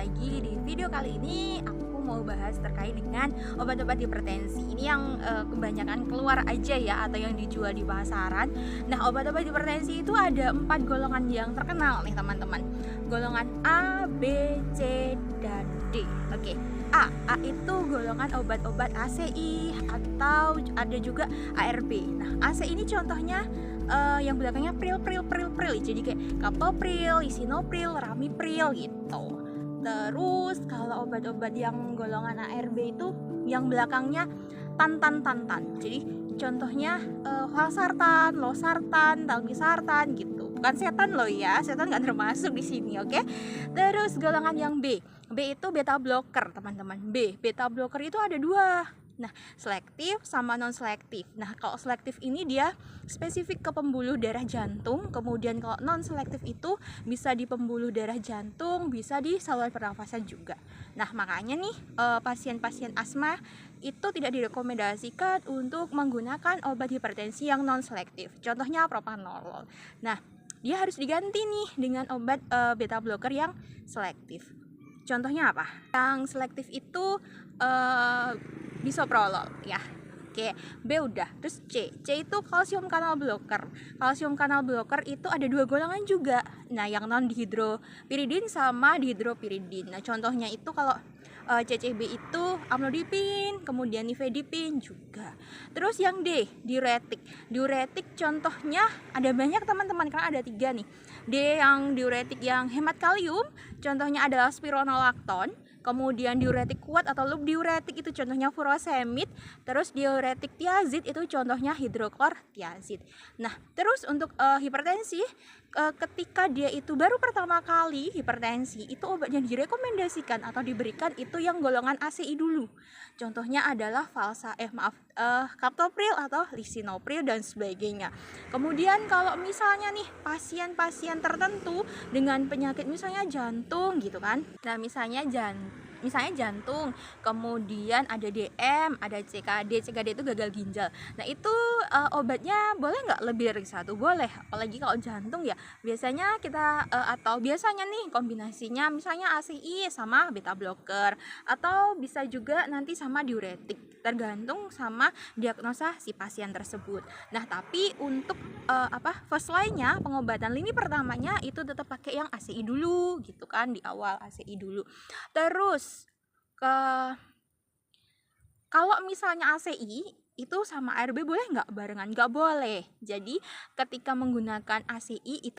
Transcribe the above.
lagi. Di video kali ini aku mau bahas terkait dengan obat-obat hipertensi. Ini yang kebanyakan keluar aja ya, atau yang dijual di pasaran. Nah, obat-obat hipertensi itu ada 4 golongan yang terkenal nih teman-teman. Golongan A, B, C, dan D. Oke. A itu golongan obat-obat ACI atau ada juga ARB. Nah, AC ini contohnya yang belakangnya pril, jadi kayak captopril, lisinopril, ramipril gitu. Terus kalau obat-obat yang golongan ARB itu yang belakangnya tan, jadi contohnya valsartan, losartan, talmisartan gitu. Bukan setan loh ya, setan nggak termasuk di sini, oke? Terus golongan yang B itu beta blocker teman-teman. Beta blocker itu ada 2. Nah, selektif sama non selektif. Nah, kalau selektif ini dia spesifik ke pembuluh darah jantung. Kemudian kalau non selektif itu bisa di pembuluh darah jantung, bisa di saluran pernafasan juga. Nah, makanya nih pasien-pasien asma itu tidak direkomendasikan untuk menggunakan obat hipertensi yang non selektif. Contohnya propanolol. Nah, dia harus diganti nih dengan obat beta blocker yang selektif. Contohnya apa? Yang selektif itu bisoprolol ya. Oke, B udah. Terus C itu kalsium kanal blocker. Kalsium kanal blocker itu ada 2 golongan juga. Nah, yang non dihidropiridin sama dihidropiridin. Nah, contohnya itu kalau CCB itu amlodipin, kemudian nifedipin juga. Terus yang D, diuretik. Diuretik contohnya ada banyak teman-teman, karena ada 3 nih. D yang diuretik yang hemat kalium, contohnya adalah spironolakton. Kemudian diuretik kuat atau loop diuretik itu contohnya furosemid. Terus diuretik tiazid itu contohnya hidroklortiazid. Nah, terus untuk hipertensi, ketika dia itu baru pertama kali hipertensi, itu obat yang direkomendasikan atau diberikan itu yang golongan ACI dulu. Contohnya adalah captopril atau lisinopril dan sebagainya. Kemudian kalau misalnya nih pasien-pasien tertentu dengan penyakit misalnya jantung gitu kan. Nah, misalnya jantung, kemudian ada DM, ada CKD itu gagal ginjal. Nah, itu obatnya boleh nggak lebih dari 1? Boleh, apalagi kalau jantung ya. Biasanya kita biasanya nih kombinasinya misalnya ACI sama beta blocker, atau bisa juga nanti sama diuretik, tergantung sama diagnosa si pasien tersebut. Nah, tapi untuk first line-nya, pengobatan lini pertamanya itu tetap pakai yang ACI dulu gitu kan, di awal ACI dulu. Terus kalau misalnya ACI itu sama ARB boleh nggak barengan? Nggak boleh. Jadi ketika menggunakan ACI itu